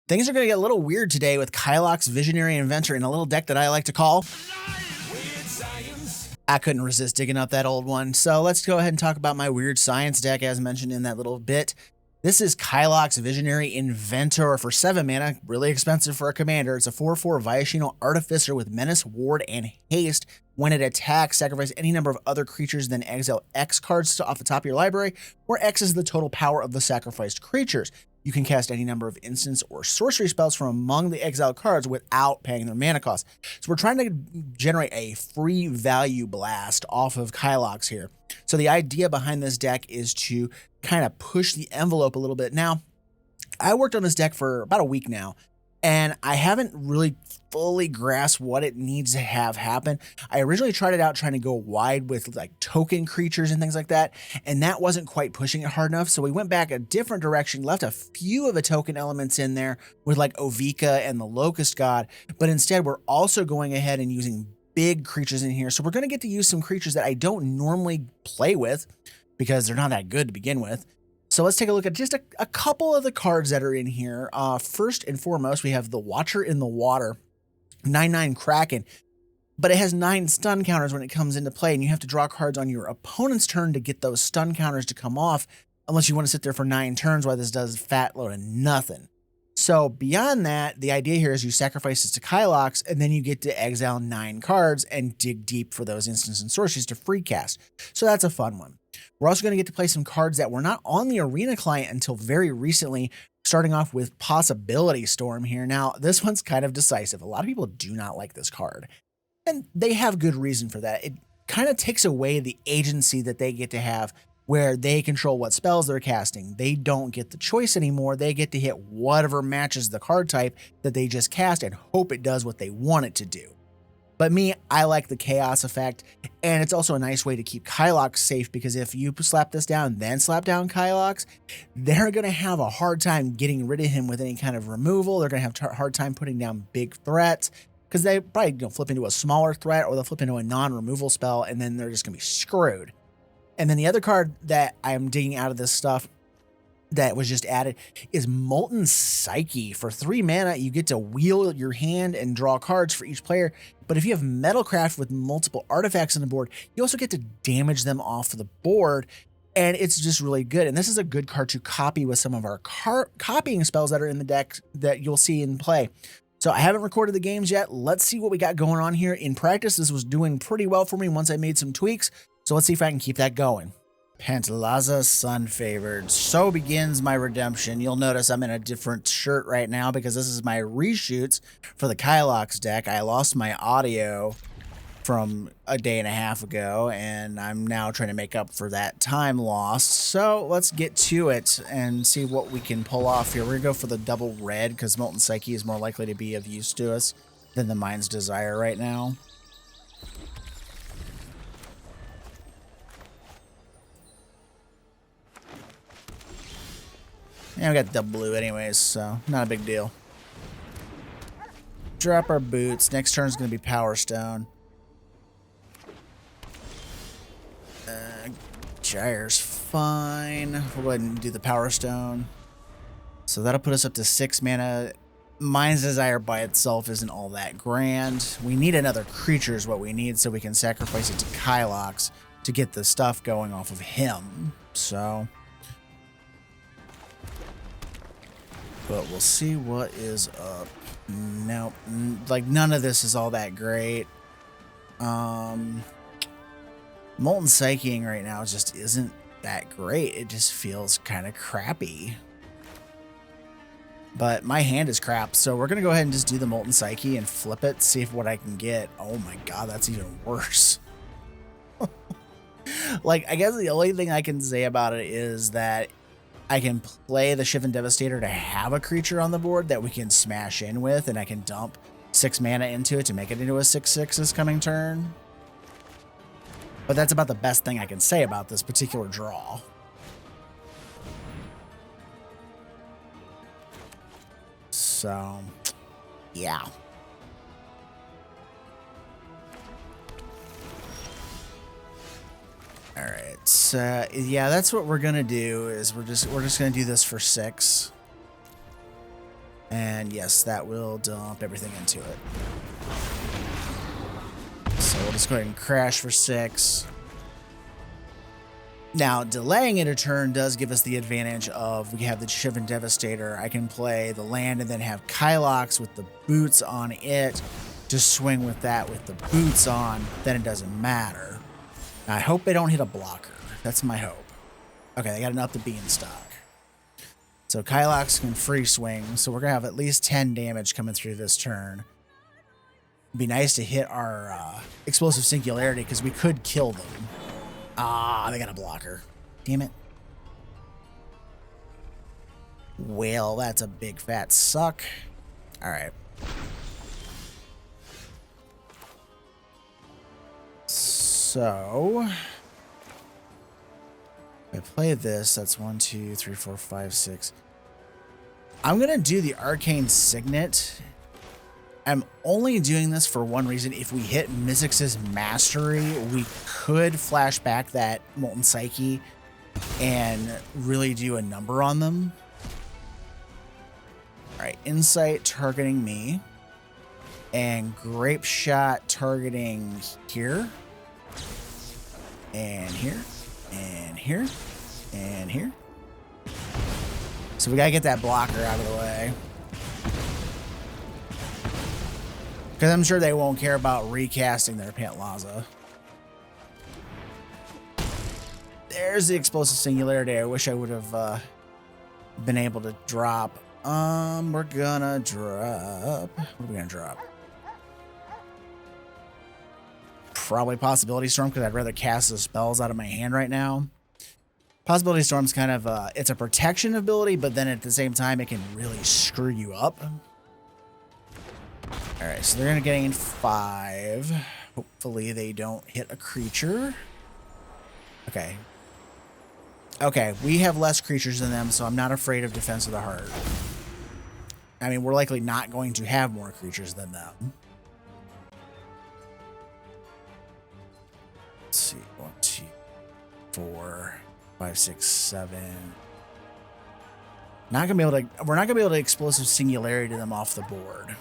Things are going to get a little weird today with Kylox Visionary Inventor in a little deck that I like to call. I couldn't resist digging up that old one. So let's go ahead and talk about my Weird Science deck as mentioned in that little bit. This is Kylox Visionary Inventor for 7 mana, really expensive for a commander. It's a 4/4 Viashino Artificer with Menace, Ward, and Haste. When it attacks, sacrifice any number of other creatures, then exile X cards off the top of your library, where X is the total power of the sacrificed creatures. You can cast any number of instants or sorcery spells from among the exiled cards without paying their mana cost. So we're trying to generate a free value blast off of Kylox here. So the idea behind this deck is to kind of push the envelope a little bit. Now, I worked on this deck for about a week now, and I haven't really fully grasped what it needs to have happen. I originally tried it out trying to go wide with like token creatures and things like that, and that wasn't quite pushing it hard enough. So we went back a different direction, left a few of the token elements in there with like Ovika and the Locust God, but instead we're also going ahead and using big creatures in here. So we're going to get to use some creatures that I don't normally play with because they're not that good to begin with. So let's take a look at just a couple of the cards that are in here. First and foremost, we have the Watcher in the Water, 9/9 Kraken, but it has 9 stun counters when it comes into play, and you have to draw cards on your opponent's turn to get those stun counters to come off, unless you want to sit there for 9 turns while this does fat load of nothing. So beyond that, the idea here is you sacrifice this to Kylox, and then you get to exile 9 cards and dig deep for those instants and sorceries to free cast. So that's a fun one. We're also going to get to play some cards that were not on the Arena client until very recently, starting off with Possibility Storm here. Now, this one's kind of decisive. A lot of people do not like this card, and they have good reason for that. It kind of takes away the agency that they get to have where they control what spells they're casting. They don't get the choice anymore. They get to hit whatever matches the card type that they just cast and hope it does what they want it to do. But me, I like the chaos effect, and it's also a nice way to keep Kylox safe, because if you slap this down, then slap down Kylox, they're going to have a hard time getting rid of him with any kind of removal. They're going to have a hard time putting down big threats, because they probably flip into a smaller threat, or they'll flip into a non-removal spell, and then they're just going to be screwed. And then the other card that I'm digging out of this stuff that was just added is Molten Psyche. For 3 mana, you get to wheel your hand and draw cards for each player. But if you have Metalcraft with multiple artifacts on the board, you also get to damage them off the board. And it's just really good. And this is a good card to copy with some of our copying spells that are in the deck that you'll see in play. So I haven't recorded the games yet. Let's see what we got going on here. In practice, this was doing pretty well for me once I made some tweaks. So let's see if I can keep that going. Pantalaza Sunfavored. So begins my redemption. You'll notice I'm in a different shirt right now because this is my reshoots for the Kylox deck. I lost my audio from a day and a half ago, and I'm now trying to make up for that time lost. So let's get to it and see what we can pull off here. We're gonna go for the double red because Molten Psyche is more likely to be of use to us than the Mind's Desire right now. And we got double blue anyways, so not a big deal. Drop our boots. Next turn is going to be Power Stone. Gyre's fine. We'll go ahead and do the Power Stone. So that'll put us up to 6 mana. Mind's Desire by itself isn't all that grand. We need another creature is what we need, so we can sacrifice it to Kylox to get the stuff going off of him. So... but we'll see what is up. Nope. Like, none of this is all that great. Molten Psycheing right now just isn't that great. It just feels kind of crappy. But my hand is crap, so we're going to go ahead and just do the Molten Psyche and flip it, see if what I can get. Oh my god, that's even worse. Like, I guess the only thing I can say about it is that I can play the Shivan Devastator to have a creature on the board that we can smash in with, and I can dump 6 mana into it to make it into a 6/6 this coming turn. But that's about the best thing I can say about this particular draw. So, yeah. All right, so yeah, that's what we're gonna do. Is we're just gonna do this for 6, And yes, that will dump everything into it. So we'll just go ahead and crash for 6. Now, delaying it a turn does give us the advantage of we have the Shivan Devastator. I can play the land and then have Kylox with the boots on it to swing with that with the boots on. Then it doesn't matter. Now, I hope they don't hit a blocker. That's my hope. Okay, they got enough to Beanstalk. So Kylox can free swing. So we're going to have at least 10 damage coming through this turn. It'd be nice to hit our Explosive Singularity because we could kill them. Ah, they got a blocker. Damn it. Well, that's a big fat suck. All right. So, if I play this, that's 1, 2, 3, 4, 5, 6. I'm going to do the Arcane Signet. I'm only doing this for one reason. If we hit Mizzix's Mastery, we could flash back that Molten Psyche and really do a number on them. All right, Insight targeting me. And Grape Shot targeting here. And here. And here. And here. So we gotta get that blocker out of the way. Because I'm sure they won't care about recasting their Pantlaza. There's the Explosive Singularity. I wish I would have been able to drop. We're gonna drop. What are we gonna drop? Probably Possibility Storm because I'd rather cast the spells out of my hand right now. Possibility Storm's kind of it's a protection ability, but then at the same time it can really screw you up. All right, so they're gonna gain 5. Hopefully they don't hit a creature. Okay. Okay, we have less creatures than them, so I'm not afraid of Defense of the Heart. I mean, we're likely not going to have more creatures than them. Let's see, 1, 2, 4, 5, 6, 7. Not gonna be able to. We're not gonna be able to Explosive Singularity them off the board.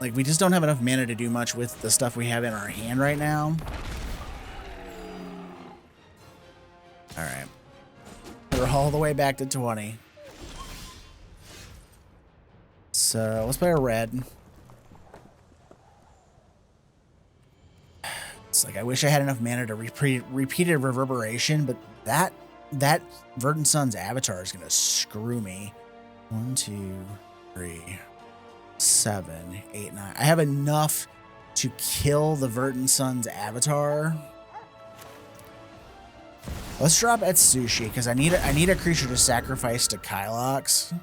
Like, we just don't have enough mana to do much with the stuff we have in our hand right now. All right. We're all the way back to 20. So, let's play a red. It's like, I wish I had enough mana to repeated Reverberation, but that Verdant Sun's Avatar is going to screw me. 1, 2, 3... 7, 8, 9. I have enough to kill the Verdant Sun's Avatar. Let's drop Etsushi because I need a creature to sacrifice to Kylox.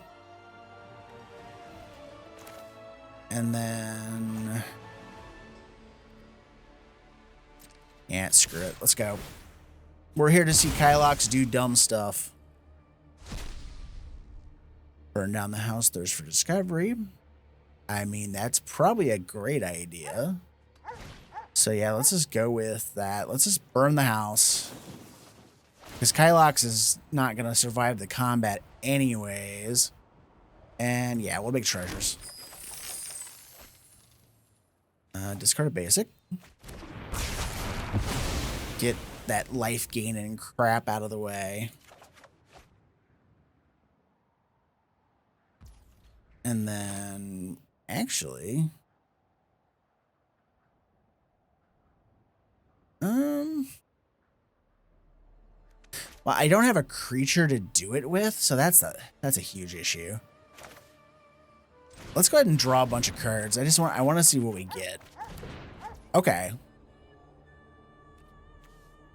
And then yeah, screw it. Let's go. We're here to see Kylox do dumb stuff. Burn down the house thirst for discovery. I mean, that's probably a great idea. So yeah, let's just go with that. Let's just burn the house. Because Kylox is not going to survive the combat anyways. And yeah, we'll make treasures. Discard a basic. Get that life gain and crap out of the way. And then... Actually, well, I don't have a creature to do it with, so that's a huge issue. Let's go ahead and draw a bunch of cards. I want to see what we get. Okay.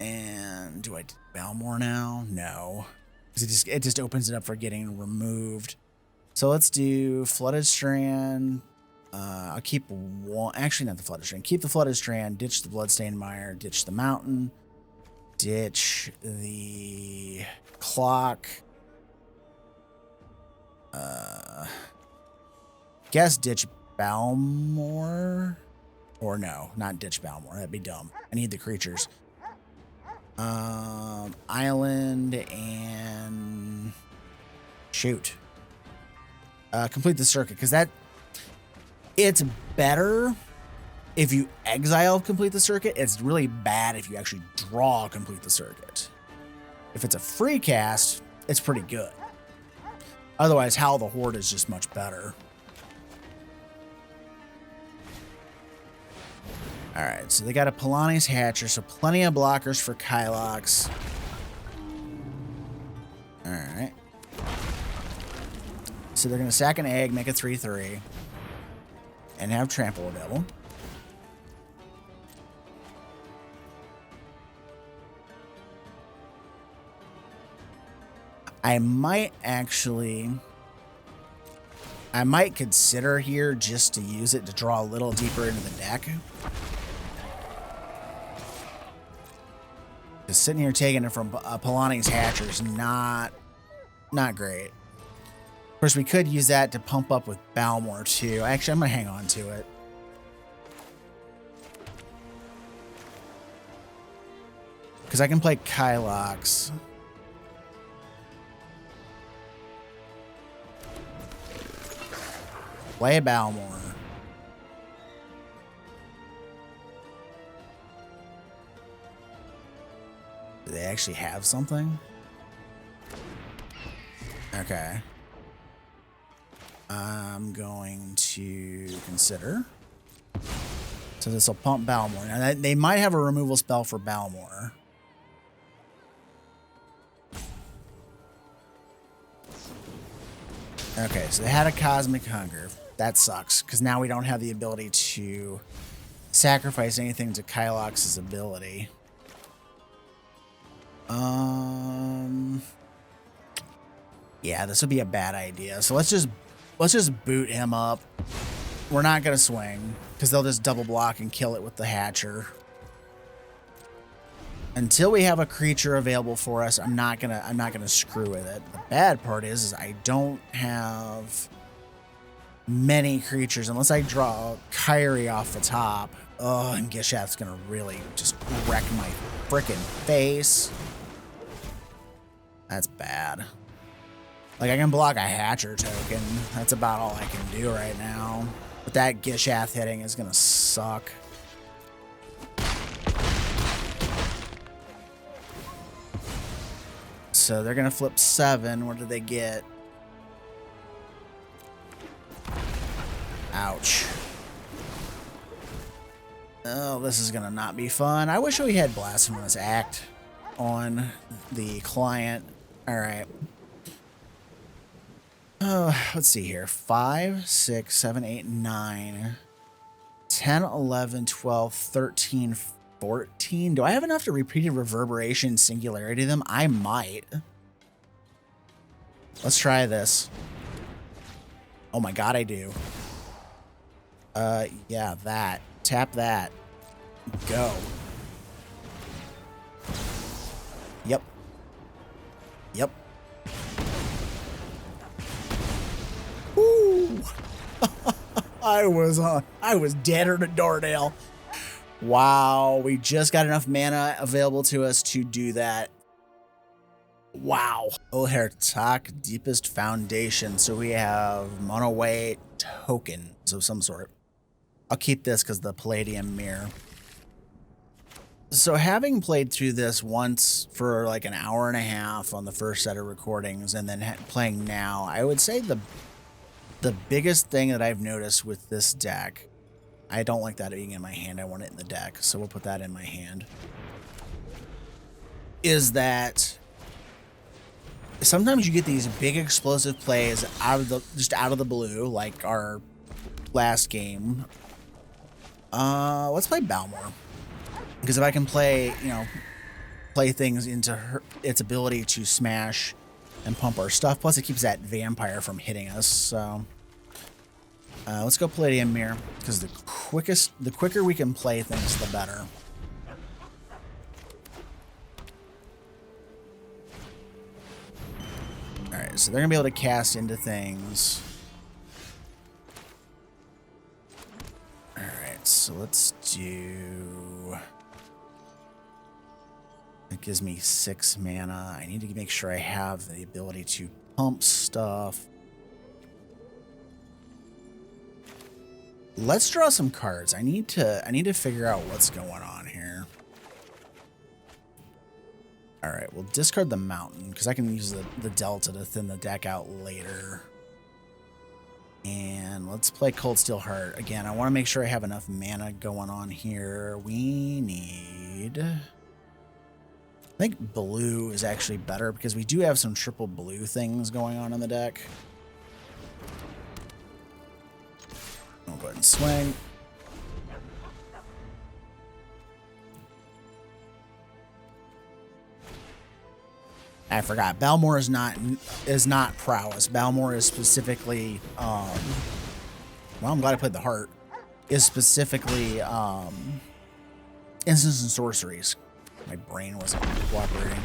And do I do Balmor now? No, because it just opens it up for getting removed. So let's do Flooded Strand. I'll keep one. Actually, not the Flooded Strand. Keep the Flooded Strand. Ditch the Bloodstained Mire. Ditch the Mountain. Ditch the Clock. Guess ditch Balmor. Or no, not ditch Balmor. That'd be dumb. I need the creatures. Island and shoot. Complete the circuit, because it's better if you exile complete the circuit. It's really bad if you actually draw complete the circuit. If it's a free cast, it's pretty good. Otherwise, Howl the Horde is just much better. Alright, so they got a Polani's Hatcher, so plenty of blockers for Kylox. Alright. So they're going to sack an egg, make a 3/3, and have Trample available. I might consider here just to use it to draw a little deeper into the deck. Just sitting here taking it from Polani's Hatcher is not great. Of course, we could use that to pump up with Balmor too. Actually, I'm going to hang on to it. Because I can play Kylox. Play Balmor. Do they actually have something? Okay. I'm going to consider. So this will pump Balmor. Now they might have a removal spell for Balmor. Okay, so they had a Cosmic Hunger. That sucks, because now we don't have the ability to sacrifice anything to Kylox's ability. Yeah, this would be a bad idea. So let's just boot him up. We're not gonna swing, because they'll just double block and kill it with the Hatcher. Until we have a creature available for us, I'm not gonna screw with it. The bad part is I don't have many creatures unless I draw Kyrie off the top. Oh, and Gishath's gonna really just wreck my frickin' face. That's bad. Like, I can block a Hatcher token. That's about all I can do right now. But that Gishath hitting is gonna suck. So they're gonna flip 7. What did they get? Ouch. Oh, this is gonna not be fun. I wish we had Blasphemous Act on the client. All right. Let's see here. 5, 6, 7, 8, 9, 10, 11, 12, 13, 14. Do I have enough to Repeated Reverberation Singularity them? I might. Let's try this. Oh my god, I do. Yeah, that. Tap that. Go. Yep. Yep. Ooh. I was deader to Dordale. Wow, we just got enough mana available to us to do that. Wow. Ohertak, Deepest Foundation. So we have mono white tokens of some sort. I'll keep this because the Palladium Mirror. So having played through this once for like an hour and a half on the first set of recordings and then playing now, I would say the biggest thing that I've noticed with this deck, I don't like that being in my hand. I want it in the deck, so we'll put that in my hand, is that sometimes you get these big explosive plays just out of the blue, like our last game. Let's play Balmor. Because if I can play things into its ability to smash and pump our stuff, plus it keeps that vampire from hitting us. So let's go Palladium Mirror, because the quicker we can play things, the better. All right, so they're gonna be able to cast into things. All right, so let's do. gives me 6 mana. I need to make sure I have the ability to pump stuff. Let's draw some cards. I need to figure out what's going on here. All right, we'll discard the mountain because I can use the delta to thin the deck out later. And let's play Cold Steel Heart. Again, I want to make sure I have enough mana going on here. We need... I think blue is actually better because we do have some triple blue things going on in the deck. I'll go ahead and swing. I forgot. Balmor is not prowess. Balmor is specifically well, I'm glad I played the heart. Is specifically instants and sorceries. My brain wasn't cooperating.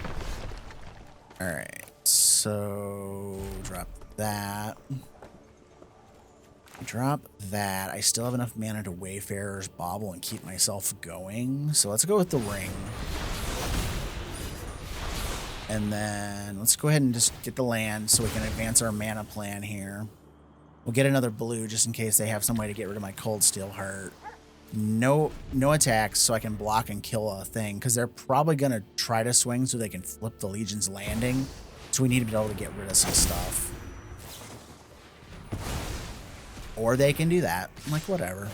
Alright. So drop that. Drop that. I still have enough mana to Wayfarer's Bauble and keep myself going. So let's go with the ring. And then let's go ahead and just get the land so we can advance our mana plan here. We'll get another blue just in case they have some way to get rid of my Cold Steel Heart. No attacks so I can block and kill a thing because they're probably going to try to swing so they can flip the Legion's Landing. So we need to be able to get rid of some stuff. Or they can do that. I'm like, whatever.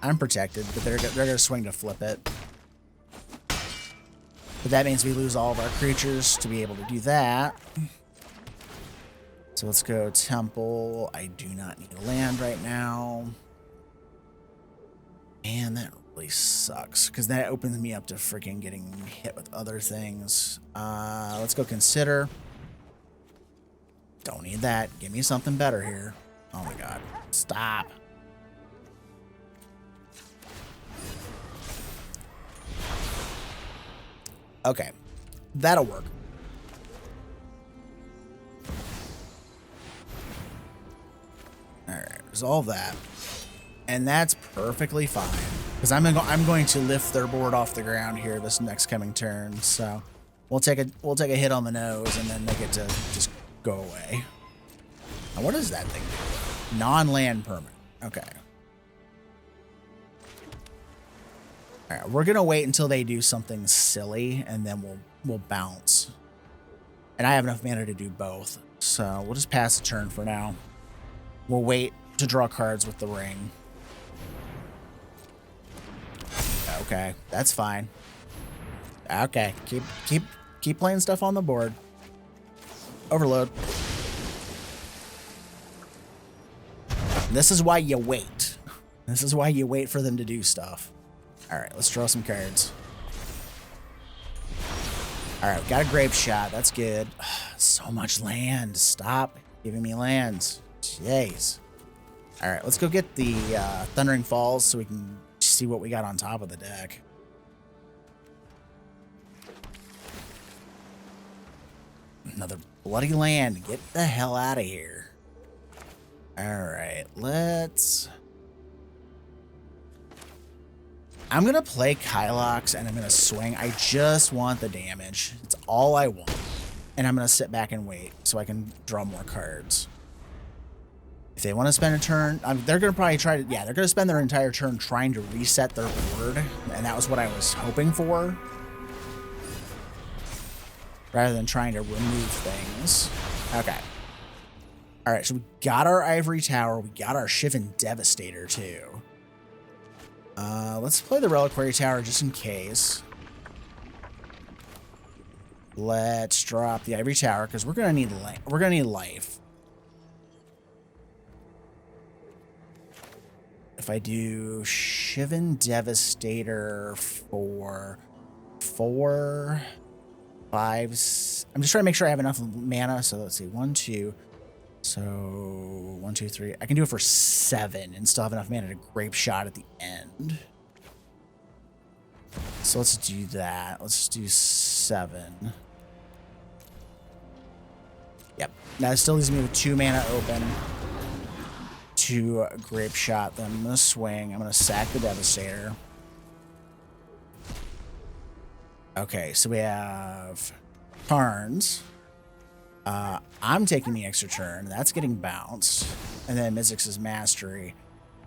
I'm protected, but they're going to swing to flip it. But that means we lose all of our creatures to be able to do that. So let's go Temple. I do not need a land right now. Man, that really sucks. Because that opens me up to freaking getting hit with other things. Let's go Consider. Don't need that. Give me something better here. Oh my god. Stop. Okay, that'll work. All right, resolve that, and that's perfectly fine because I'm going to lift their board off the ground here this next coming turn. So we'll take a hit on the nose, and then they get to just go away. Now, what does that thing do? Non-land permanent. Okay. All right, we're gonna wait until they do something silly, and then we'll bounce. And I have enough mana to do both, so we'll just pass the turn for now. We'll wait to draw cards with the ring. Okay, that's fine. Okay, keep playing stuff on the board. Overload. This is why you wait. This is why you wait for them to do stuff. All right, let's draw some cards. All right, we got a Grape Shot. That's good. So much land. Stop giving me lands. Jeez. All right, let's go get the Thundering Falls so we can see what we got on top of the deck. Another bloody land. Get the hell out of here. All right, let's... I'm going to play Kylox, and I'm going to swing. I just want the damage. It's all I want. And I'm going to sit back and wait so I can draw more cards. If they want to spend a turn, they're going to probably try to... Yeah, they're going to spend their entire turn trying to reset their board. And that was what I was hoping for. Rather than trying to remove things. Okay. All right, so we got our Ivory Tower. We got our Shivan Devastator, too. Let's play the Reliquary Tower just in case. Let's drop the Ivory Tower because we're gonna need life. If I do Shivan Devastator for 4, 5, I'm just trying to make sure I have enough mana. So let's see, 1, 2. So 1, 2, 3. I can do it for 7 and still have enough mana to Grape Shot at the end. So let's do that. Let's do 7. Yep. Now it still leaves me with 2 mana open to Grape Shot. Then I'm gonna swing. I'm gonna sack the Devastator. Okay, so we have Carnes. I'm taking the extra turn. That's getting bounced. And then Mizzix's Mastery.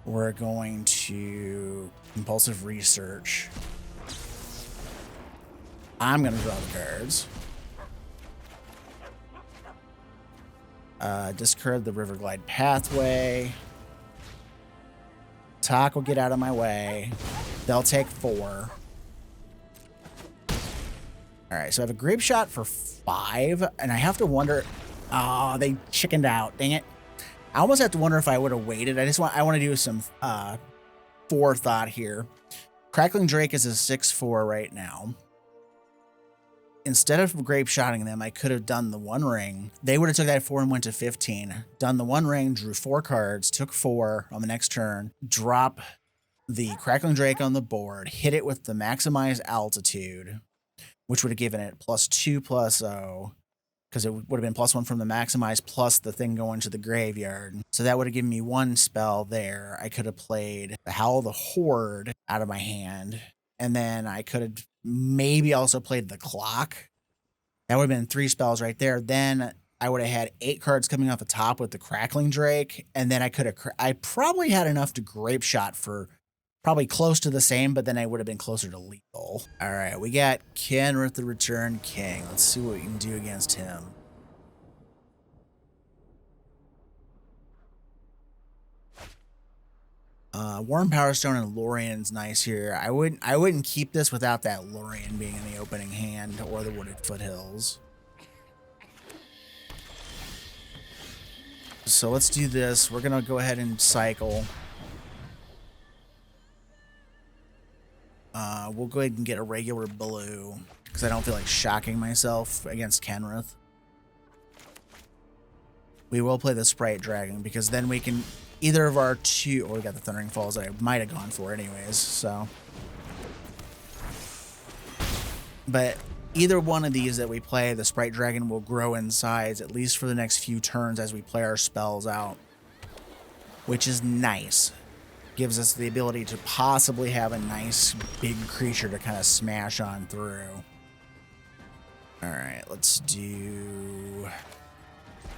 We're going to Compulsive Research. I'm going to draw the cards. Discard the Riverglide Pathway. Talk will get out of my way. They'll take 4. All right, so I have a Grape Shot for 5, and I have to wonder. Oh, they chickened out. Dang it! I almost have to wonder if I would have waited. I want to do some forethought here. Crackling Drake is a 6/4 right now. Instead of Grape Shotting them, I could have done the One Ring. They would have took that 4 and went to 15. Done the One Ring, drew 4 cards, took 4 on the next turn, drop the Crackling Drake on the board, hit it with the Maximize Altitude, which would have given it +2/+0, because it would have been +1 from the Maximize plus the thing going to the graveyard. So that would have given me 1 spell there. I could have played the Howl of the Horde out of my hand, and then I could have maybe also played the Clock. That would have been 3 spells right there. Then I would have had 8 cards coming off the top with the Crackling Drake, and then I probably had enough to Grape Shot for probably close to the same, but then I would have been closer to lethal. All right, we got Kenrith the Returned King. Let's see what we can do against him. Warm Power Stone and Lorien's nice here. I wouldn't keep this without that Lorien being in the opening hand or the Wooded Foothills. So let's do this. We're gonna go ahead and cycle. We'll go ahead and get a regular blue because I don't feel like shocking myself against Kenrith. We will play the Sprite Dragon because then we can either of our two. Oh, we got the Thundering Falls that I might have gone for anyways. So, but either one of these that we play, the Sprite Dragon will grow in size at least for the next few turns as we play our spells out, which is nice. Gives us the ability to possibly have a nice big creature to kind of smash on through. All right, let's do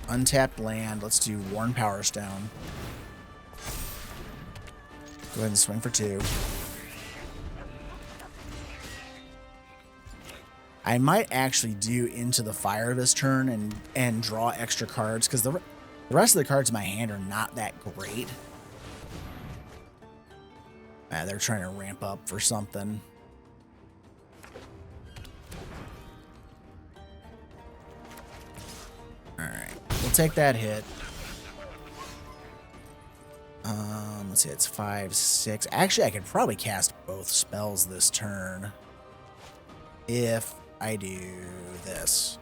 untapped land. Let's do Worn Power Stone. Go ahead and swing for 2. I might actually do Into the Fire this turn and draw extra cards because the rest of the cards in my hand are not that great. They're trying to ramp up for something. Alright, we'll take that hit. Let's see, it's 5, 6. Actually, I could probably cast both spells this turn if I do this.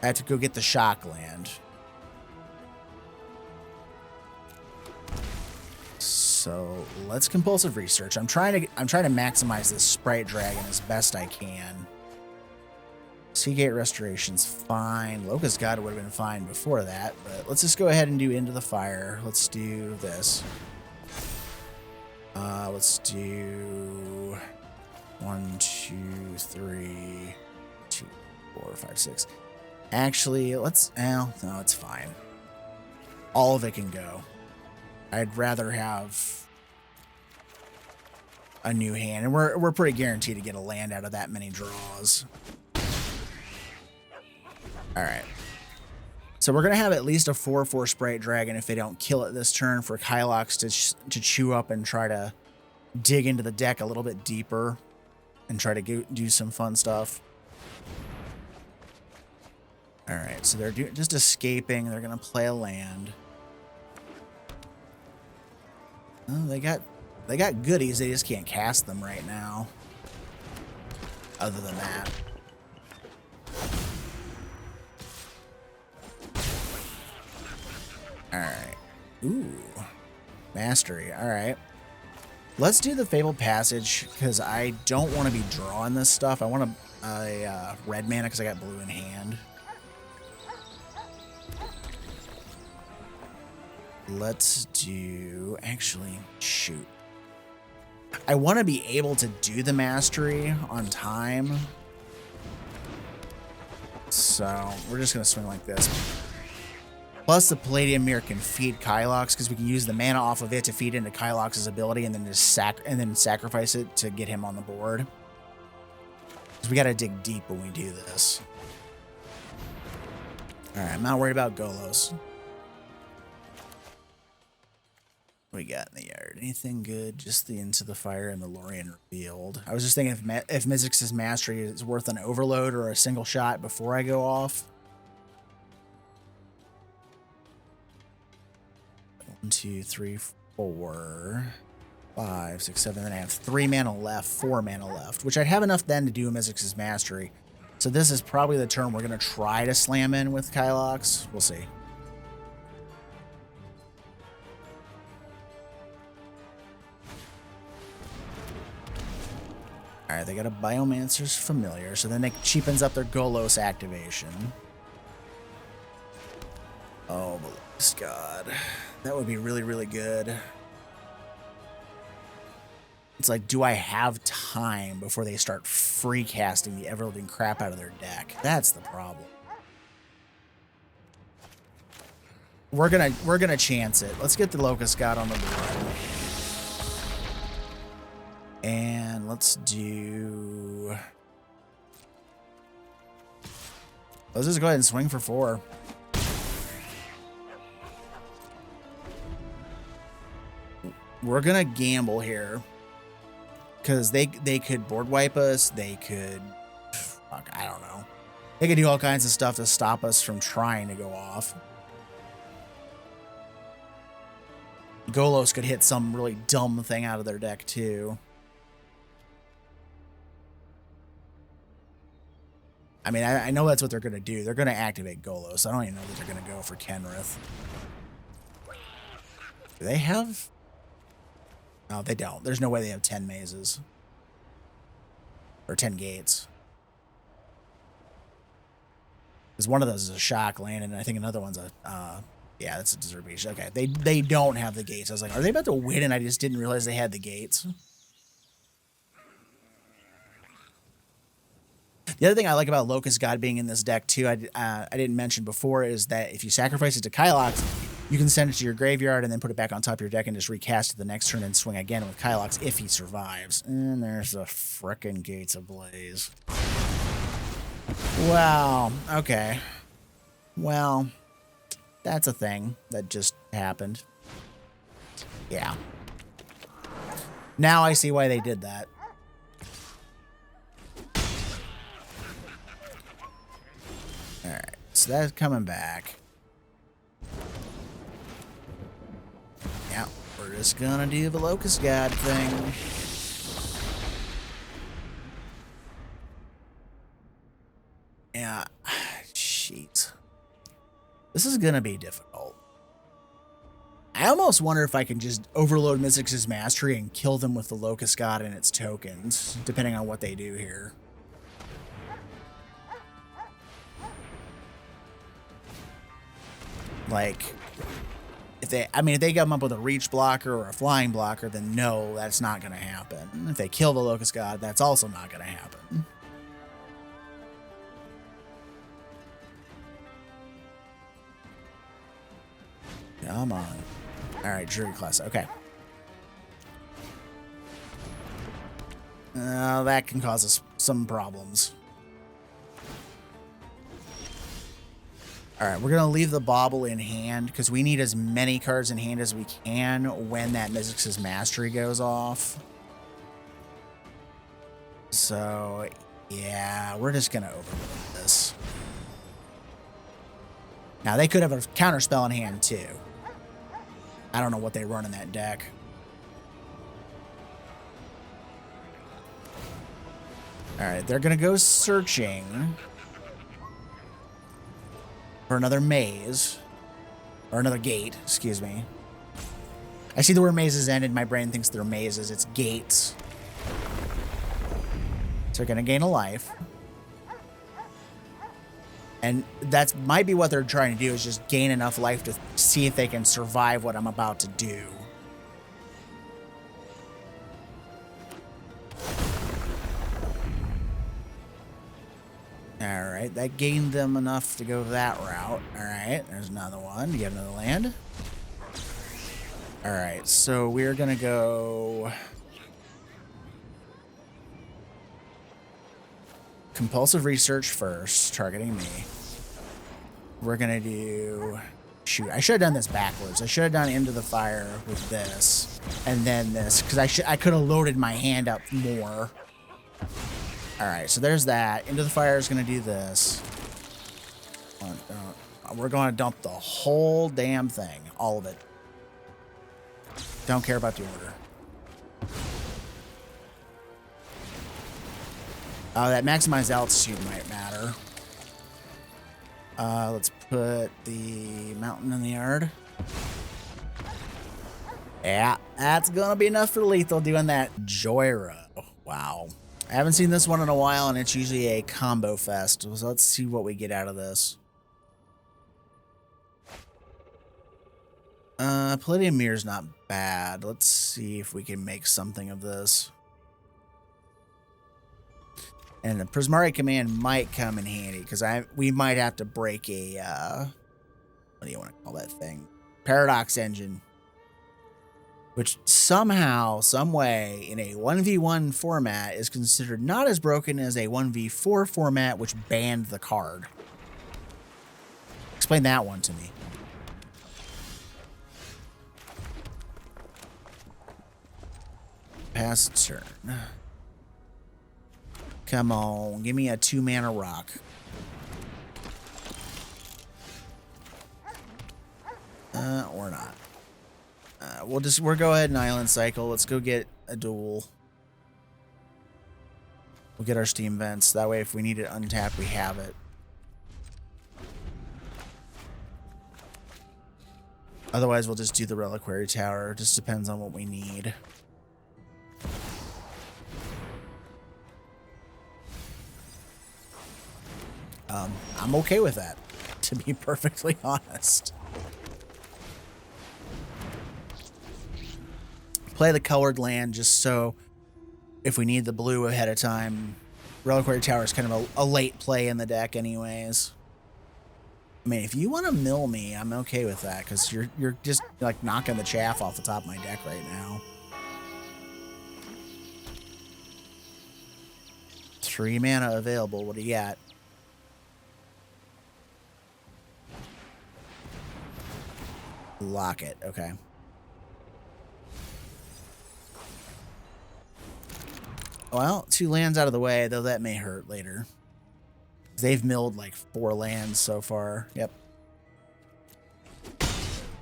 I have to go get the Shock Land. So let's Compulsive Research. I'm trying to maximize this Sprite Dragon as best I can. Seagate Restoration's fine. Locust God would have been fine before that, but let's just go ahead and do Into the Fire. Let's do this. Let's do 1, 2, 3, 2, 4, 5, 6. Actually, let's. No, it's fine. All of it can go. I'd rather have a new hand, and we're pretty guaranteed to get a land out of that many draws. All right. So we're going to have at least a 4/4 Sprite Dragon if they don't kill it this turn for Kylox to chew up and try to dig into the deck a little bit deeper and try to do some fun stuff. All right, so they're just escaping. They're going to play a land. Oh, they got goodies. They just can't cast them right now. Other than that. Alright. Ooh. Mastery. Alright. Let's do the Fabled Passage, because I don't want to be drawing this stuff. I want a red mana because I got blue in hand. Let's do... Actually, shoot. I want to be able to do the mastery on time. So we're just going to swing like this. Plus the Palladium Mirror can feed Kylox because we can use the mana off of it to feed into Kylox's ability and then just sacrifice it to get him on the board. Because we got to dig deep when we do this. All right, I'm not worried about Golos. What we got in the yard? Anything good? Just the Into the Fire and the Lorien Revealed. I was just thinking if Mizzix's Mastery is worth an overload or a single shot before I go off. 1, 2, 3, 4, 5, 6, 7, and I have 3 mana left, 4 mana left, which I'd have enough then to do Mizzix's Mastery. So this is probably the turn we're going to try to slam in with Kylox. We'll see. Alright, they got a Biomancer's Familiar, so then that cheapens up their Golos activation. Oh, God. That would be really, really good. It's like, do I have time before they start free casting the ever-living crap out of their deck? That's the problem. We're gonna chance it. Let's get the Locust God on the board. And let's do... Let's just go ahead and swing for 4. We're gonna gamble here. Because they could board wipe us. They could... Fuck, I don't know. They could do all kinds of stuff to stop us from trying to go off. Golos could hit some really dumb thing out of their deck, too. I mean, I know that's what they're going to do. They're going to activate Golos. I don't even know that they're going to go for Kenrith. Do they have... No, they don't. There's no way they have 10 mazes. Or 10 gates. Because one of those is a shock land, and I think another one's a... yeah, that's a Desertation. Okay, they don't have the gates. I was like, are they about to win? And I just didn't realize they had the gates. The other thing I like about Locust God being in this deck, too, I didn't mention before, is that if you sacrifice it to Kylox, you can send it to your graveyard and then put it back on top of your deck and just recast it the next turn and swing again with Kylox if he survives. And there's the frickin' Gates Ablaze. Wow. Okay. Well, that's a thing that just happened. Yeah. Now I see why they did that. Alright, so that's coming back. Yeah, we're just gonna do the Locust God thing. Yeah, jeez. This is gonna be difficult. I almost wonder if I can just overload Mizzix's Mastery and kill them with the Locust God and its tokens, depending on what they do here. Like, if they come up with a reach blocker or a flying blocker, then no, that's not going to happen. If they kill the Locust God, that's also not going to happen. Come on. All right, Druid class. Okay. That can cause us some problems. All right, we're going to leave the Bauble in hand because we need as many cards in hand as we can when that Mizzix's Mastery goes off. So, yeah, we're just going to overload this. Now, they could have a counterspell in hand, too. I don't know what they run in that deck. All right, they're going to go searching for another maze, or another gate, excuse me. I see the word mazes ended. My brain thinks they're mazes. It's gates. So they're going to gain a life. And that might be what they're trying to do, is just gain enough life to see if they can survive what I'm about to do. right, that gained them enough to go that route. All right, there's another one. You get another land. All right, so we're gonna go compulsive research first, targeting me. We're gonna do, shoot, I should have done this backwards. I should have done Into the Fire with this and then this, because I could have loaded my hand up more. All right, so there's that. Into the Fire is gonna do this. We're gonna dump the whole damn thing, all of it. Don't care about the order. That maximized altitude might matter. Let's put the mountain in the yard. Yeah, that's gonna be enough for lethal doing that. Joyro. Wow. I haven't seen this one in a while, and it's usually a combo fest. So let's see what we get out of this. Palladium Mirror's not bad. Let's see if we can make something of this. And the Prismari command might come in handy, because we might have to break a, what do you want to call that thing? Paradox engine. Which somehow, some way, in a 1v1 format is considered not as broken as a 1v4 format, which banned the card. Explain that one to me. Pass turn. Come on, give me a 2-mana rock. Or not. We'll go ahead and island cycle. Let's go get a duel. We'll get our steam vents. That way, if we need it untapped, we have it. Otherwise, we'll just do the Reliquary Tower. It just depends on what we need. I'm okay with that, to be perfectly honest. Play the colored land just so if we need the blue ahead of time. Reliquary Tower is kind of a late play in the deck anyways. I mean, if you want to mill me, I'm okay with that, because you're just like knocking the chaff off the top of my deck right now. 3 mana available. What do you got? Lock it. Okay. Well, 2 lands out of the way, though that may hurt later. They've milled like 4 lands so far. Yep.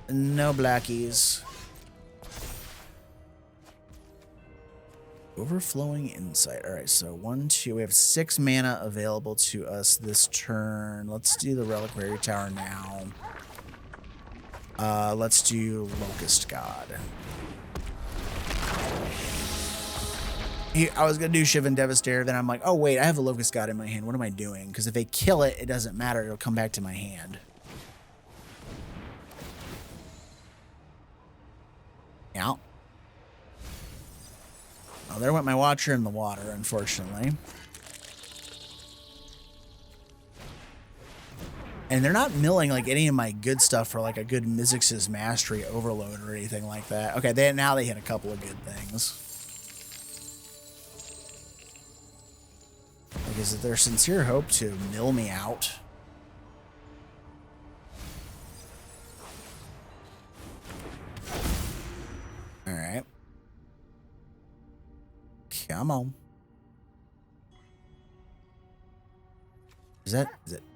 No blackies. Overflowing Insight. All right, so 1, 2. We have 6 mana available to us this turn. Let's do the Reliquary Tower now. Let's do Locust God. I was going to do Shivan Devastator, then I'm like, oh wait, I have a Locust God in my hand. What am I doing? Because if they kill it, it doesn't matter. It'll come back to my hand. Yeah. Well, there went my Watcher in the water, unfortunately. And they're not milling like any of my good stuff for like a good Mizzix's Mastery Overload or anything like that. Okay, now they hit a couple of good things. Like, is it their sincere hope to mill me out? All right. Come on. Is it?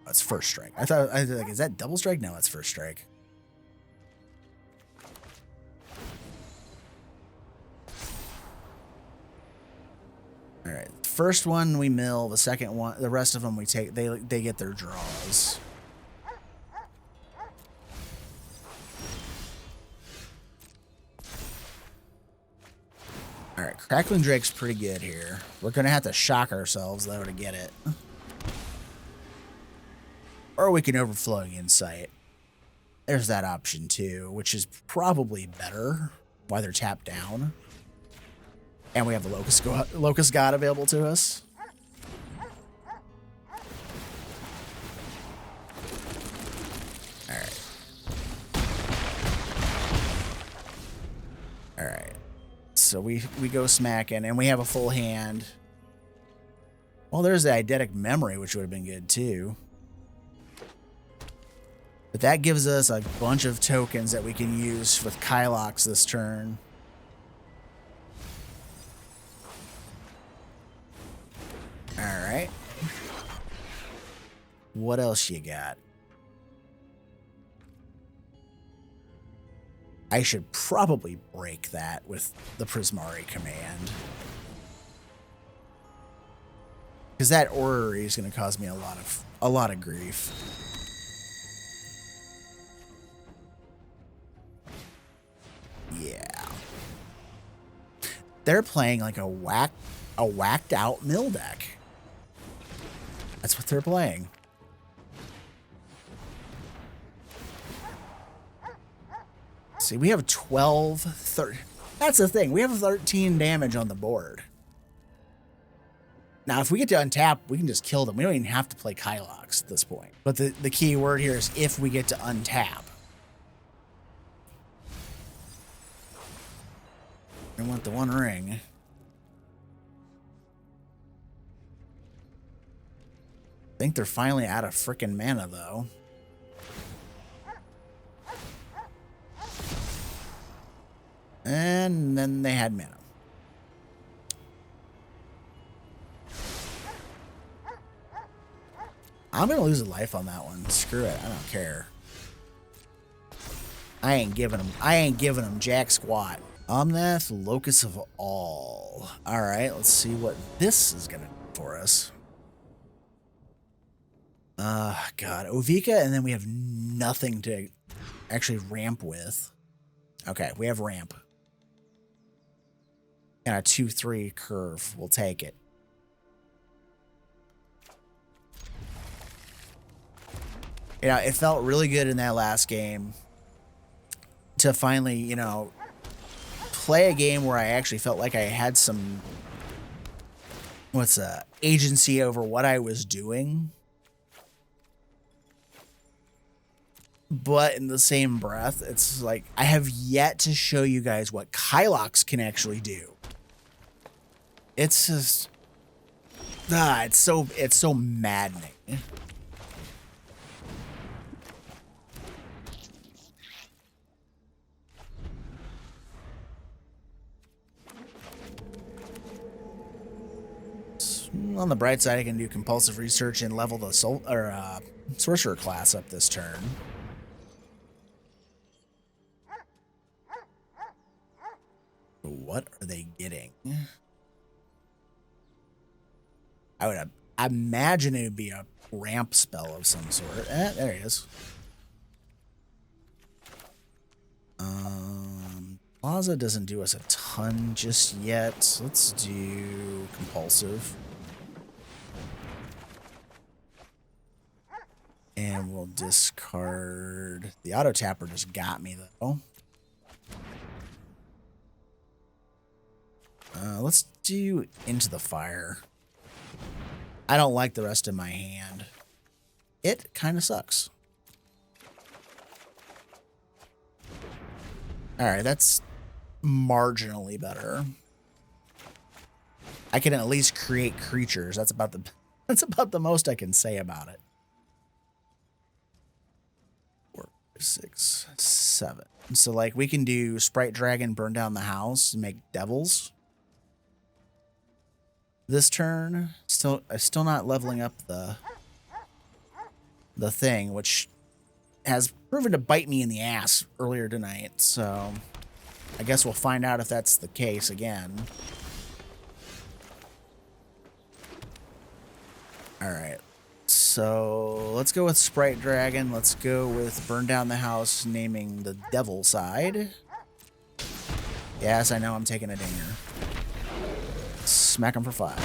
That's first strike. I was like, is that double strike? No, it's first strike. All right. First one we mill. The second one, the rest of them we take. They get their draws. All right. Crackling Drake's pretty good here. We're gonna have to shock ourselves though to get it. Or we can Overflowing Insight. There's that option too, which is probably better while they're tapped down. And we have the Locust God available to us. so we go smacking, and we have a full hand. Well, there's the eidetic memory, which would have been good too. But that gives us a bunch of tokens that we can use with Kylox this turn. All right. What else you got? I should probably break that with the Prismari command. Because that orrery is going to cause me a lot of grief. Yeah. They're playing like a whacked out mill deck. That's what they're playing. See, we have 12, 30. That's the thing. We have 13 damage on the board. Now, if we get to untap, we can just kill them. We don't even have to play Kylox at this point. But the key word here is if we get to untap. I want the one ring. I think they're finally out of frickin' mana, though. And then they had mana. I'm gonna lose a life on that one. Screw it. I don't care. I ain't giving them jack squat. Omnath, Locus of All. All right, let's see what this is gonna do for us. God, Ovika, and then we have nothing to actually ramp with. Okay, we have ramp. And a 2-3 curve. We'll take it. You know, it felt really good in that last game to finally, you know, play a game where I actually felt like I had some, agency over what I was doing. But in the same breath, it's like, I have yet to show you guys what Kylox can actually do. It's just, it's so maddening. On the bright side, I can do compulsive research and level the sorcerer class up this turn. What are they getting? I imagine it would be a ramp spell of some sort. There he is. Plaza doesn't do us a ton just yet. So let's do compulsive. And we'll discard. The auto tapper just got me though. Let's do Into the Fire. I don't like the rest of my hand. It kind of sucks. All right, that's marginally better. I can at least create creatures. That's about the most I can say about it. 4, 6, 7. So like we can do Sprite Dragon, burn down the house, and make devils. This turn, still not leveling up the thing, which has proven to bite me in the ass earlier tonight. So I guess we'll find out if that's the case again. All right. So let's go with Sprite Dragon. Let's go with Burn Down the House, naming the devil side. Yes, I know I'm taking a dinger. Smack them for 5.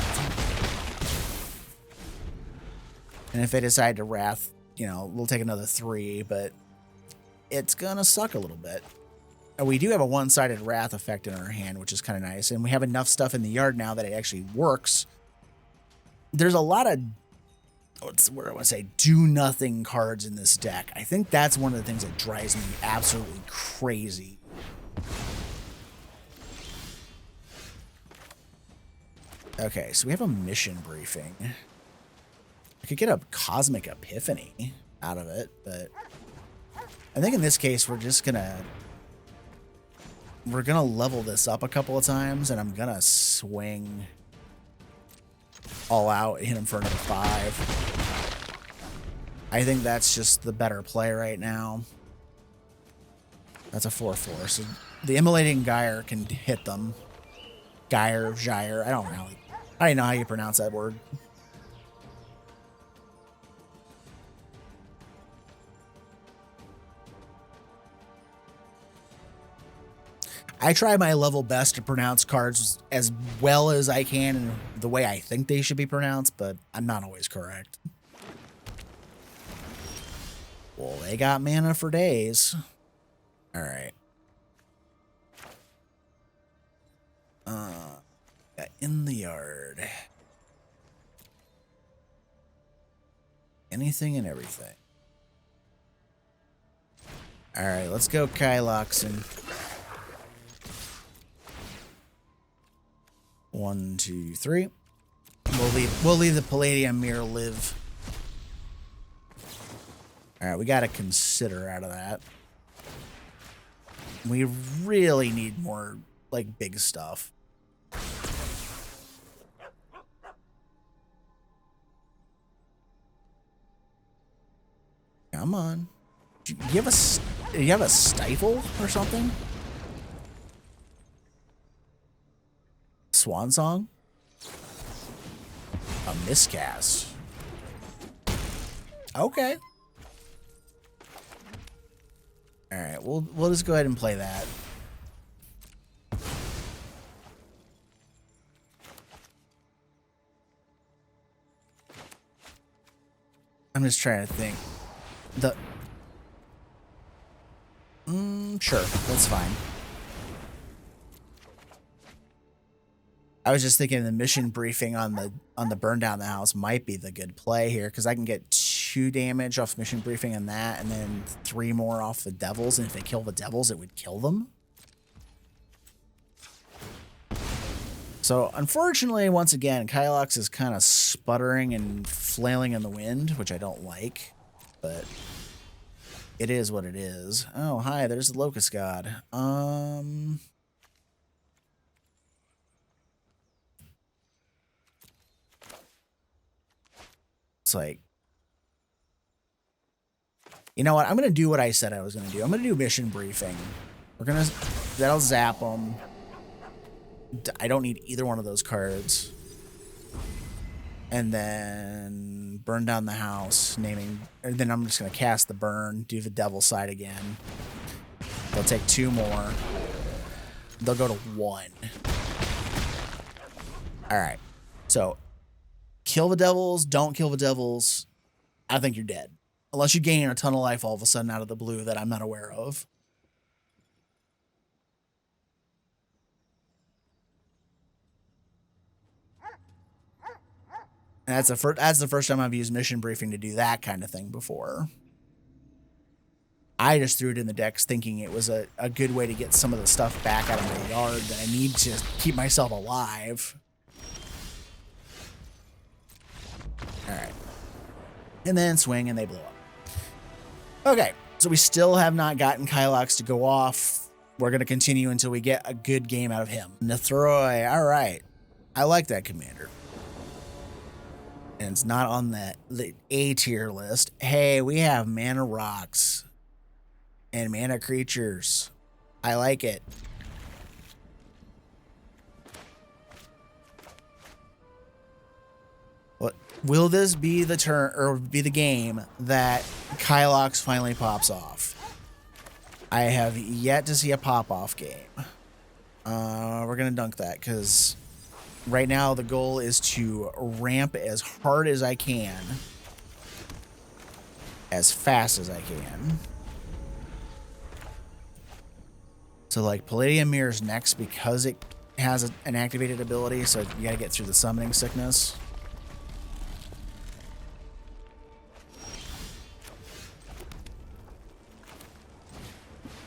And if they decide to Wrath, you know, we'll take another 3, but it's gonna suck a little bit. And we do have a one-sided Wrath effect in our hand, which is kind of nice. And we have enough stuff in the yard now that it actually works. There's a lot of, what do I want to say, do-nothing cards in this deck. I think that's one of the things that drives me absolutely crazy. Okay, so we have a mission briefing. I could get a Cosmic Epiphany out of it, but I think in this case we're gonna level this up a couple of times, and I'm gonna swing all out and hit him for another 5. I think that's just the better play right now. That's a 4/4. So the Immolating Gyre can hit them. Gyre, I don't know. I don't know how you pronounce that word. I try my level best to pronounce cards as well as I can and the way I think they should be pronounced, but I'm not always correct. Well, they got mana for days. All right. In the yard. Anything and everything. All right, let's go Kyloxin. 1, 2, 3. We'll leave the Palladium Mirror live. All right, we got to consider out of that. We really need more like big stuff. Come on. Do you have a stifle or something? Swan Song? A miscast. Okay. All right, we'll just go ahead and play that. I'm just trying to think. Sure, that's fine. I was just thinking the mission briefing on the burn down the house might be the good play here, because I can get 2 damage off mission briefing on that, and then 3 more off the devils, and if they kill the devils, it would kill them. So unfortunately, once again, Kylox is kind of sputtering and flailing in the wind, which I don't like, but it is what it is. Oh, hi, there's the Locust God. It's like, you know what? I'm going to do what I said I was going to do. I'm going to do mission briefing. That'll zap them. I don't need either one of those cards. And then burn down the house, and then I'm just going to cast the burn, do the devil side again. They'll take 2 more. They'll go to 1. All right. So kill the devils, don't kill the devils. I think you're dead. Unless you gain a ton of life all of a sudden out of the blue that I'm not aware of. And that's the first time I've used mission briefing to do that kind of thing before. I just threw it in the decks thinking it was a good way to get some of the stuff back out of my yard that I need to keep myself alive. All right. And then swing and they blow up. Okay, so we still have not gotten Kylox to go off. We're going to continue until we get a good game out of him. Nethroi, all right. I like that commander. And it's not on the A tier list. Hey, we have mana rocks and mana creatures. I like it. What will this be the turn or be the game that Kylox finally pops off? I have yet to see a pop-off game. We're gonna dunk that because right now the goal is to ramp as hard as I can, as fast as I can. So like Palladium Mirror's next because it has an activated ability, so you gotta get through the summoning sickness.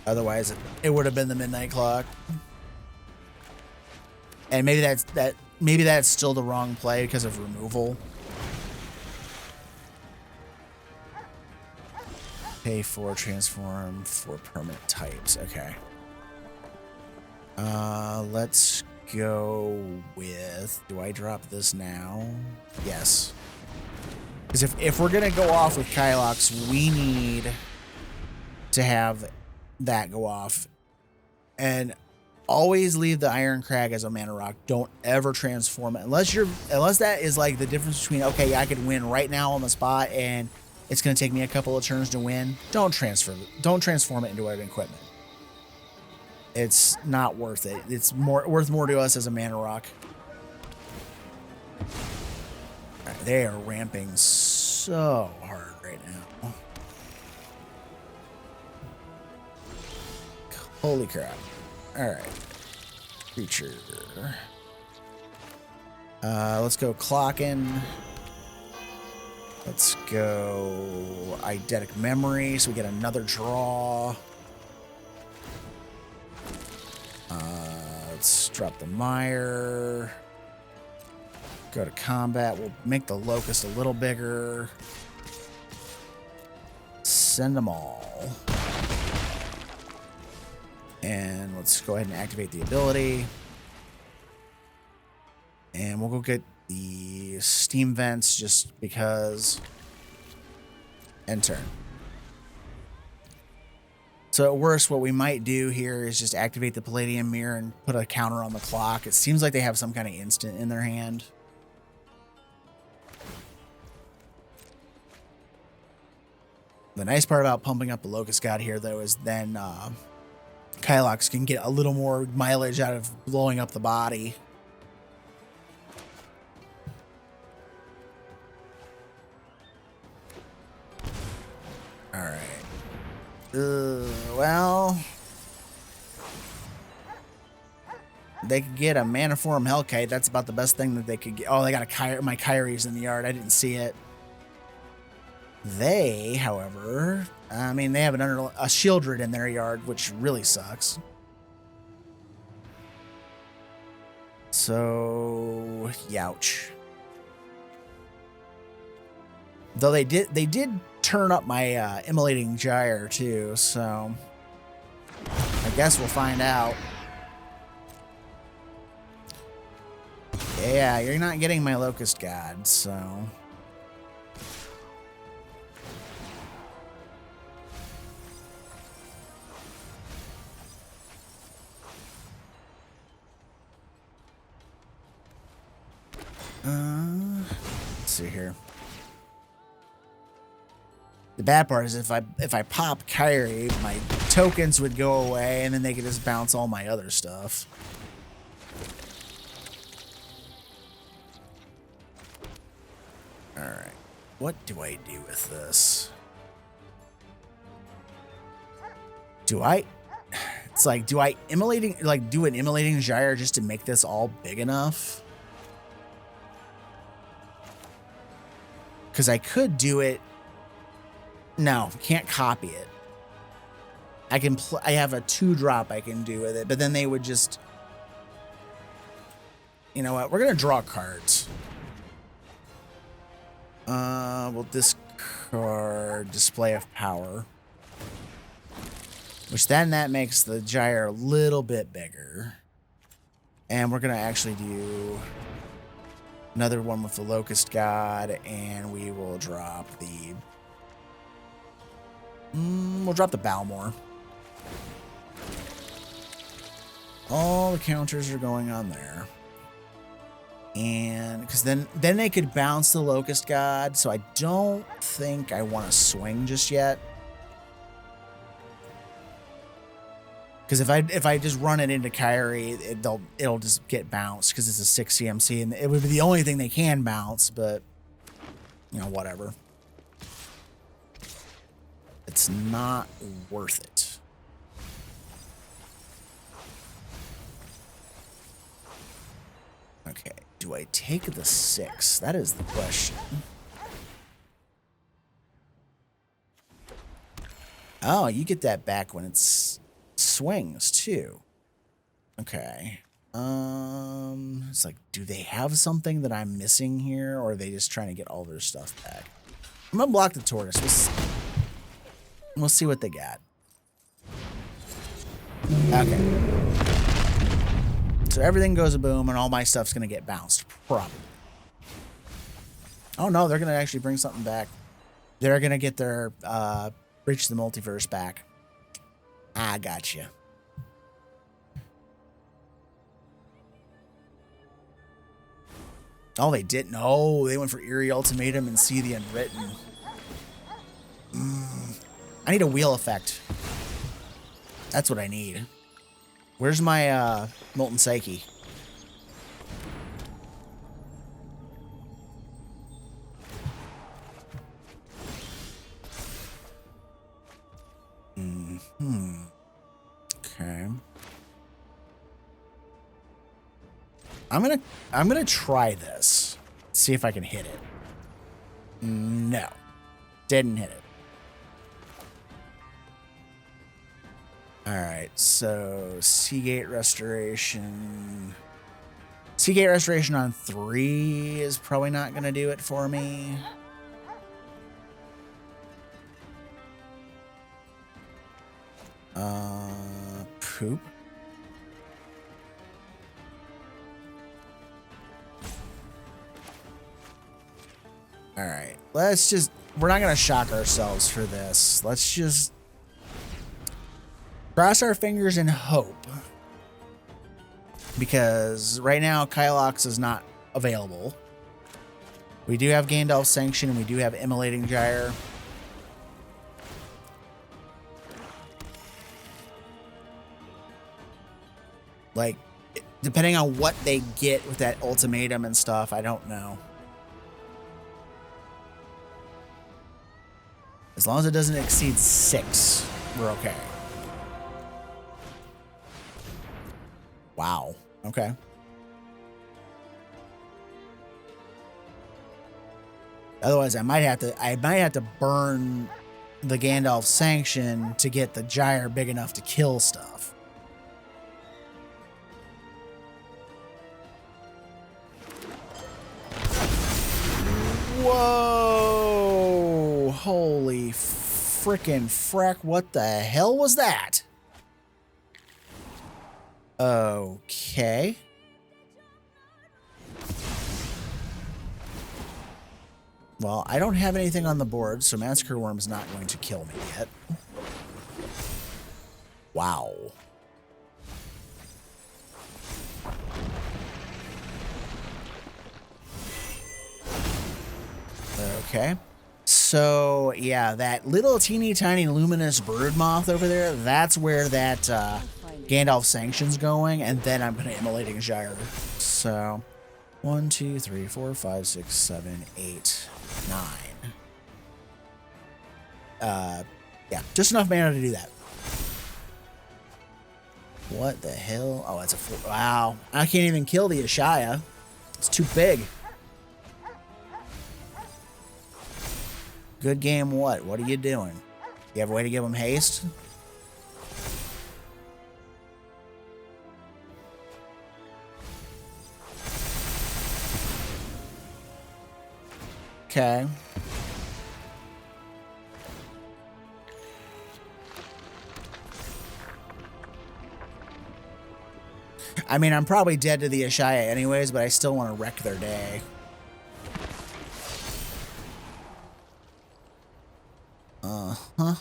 Otherwise, it would have been the midnight clock. And maybe maybe that's still the wrong play because of removal. Pay for transform for permanent types. Okay. Let's go with, do I drop this now? Yes. Because if we're going to go off with Kylox, we need to have that go off. And always leave the Iron Crag as a mana rock. Don't ever transform it. Unless that is like the difference between, okay, I could win right now on the spot and it's going to take me a couple of turns to win. Don't transform it into an equipment. It's not worth it. It's worth more to us as a mana rock. Right, they are ramping so hard right now. Holy crap. Alright. Creature. Let's go clocking. Let's go eidetic memory so we get another draw. Let's drop the mire. Go to combat. We'll make the locust a little bigger. Send them all. And let's go ahead and activate the ability. And we'll go get the steam vents just because. End turn. So at worst, what we might do here is just activate the Palladium Mirror and put a counter on the clock. It seems like they have some kind of instant in their hand. The nice part about pumping up the Locust God here, though, is then Kylox can get a little more mileage out of blowing up the body. Alright. Well, they could get a Maniform Hellkite. That's about the best thing that they could get. Oh, they got my Kyrie's in the yard. I didn't see it. They, however, I mean, they have a Shieldred in their yard, which really sucks. So, youch. Though they did turn up my Immolating Gyre too, so I guess we'll find out. Yeah, you're not getting my Locust God, so. Let's see here. The bad part is if I pop Kyrie, my tokens would go away, and then they could just bounce all my other stuff. All right, what do I do with this? It's like, do I do an Immolating Gyre just to make this all big enough? Because I could do it. No, can't copy it. I have a 2-drop I can do with it, but then they would just. You know what? We're gonna draw cards. We'll discard Display of Power, which then that makes the Gyre a little bit bigger, and we're gonna actually do another one with the Locust God, and we will drop the. We'll drop the Balmor. All the counters are going on there. And because then they could bounce the Locust God, so I don't think I want to swing just yet. Because if I just run it into Kyrie, it'll just get bounced because it's a 6 CMC, and it would be the only thing they can bounce, but you know, whatever. It's not worth it. Okay, do I take the 6? That is the question. Oh, you get that back when it swings too. Okay. It's like, do they have something that I'm missing here, or are they just trying to get all their stuff back? I'm gonna block the tortoise. We'll see what they got. Okay. So everything goes a boom, and all my stuff's gonna get bounced, probably. Oh no, they're gonna actually bring something back. They're gonna get their Breach the Multiverse back. I got you. Oh, they didn't. No, they went for Eerie Ultimatum and See the Unwritten. I need a wheel effect. That's what I need. Where's my Molten Psyche? Okay. I'm gonna try this. See if I can hit it. No. Didn't hit it. Alright, so Seagate Restoration. Seagate Restoration on 3 is probably not gonna do it for me. Poop. All right, let's just, we're not going to shock ourselves for this. Let's just cross our fingers and hope. Because right now, Kylox is not available. We do have Gandalf's Sanction, and we do have Immolating Gyre. Like, depending on what they get with that ultimatum and stuff, I don't know. As long as it doesn't exceed 6, we're okay. Wow. Okay. Otherwise, I might have to burn the Gandalf Sanction to get the Gyre big enough to kill stuff. Whoa! Holy frickin' frack, what the hell was that? Okay. Well, I don't have anything on the board, so Massacre Worm's not going to kill me yet. Wow. Okay. So, yeah, that little teeny tiny luminous bird moth over there, that's where that Gandalf Sanction's going, and then I'm going to Immolating Gyre. So, 1, 2, 3, 4, 5, 6, 7, 8, 9. Yeah, just enough mana to do that. What the hell? Oh, that's a 4. Wow. I can't even kill the Ashaya. It's too big. Good game what? What are you doing? You have a way to give him haste? Okay. I mean, I'm probably dead to the Ashaya anyways, but I still want to wreck their day. Uh-huh.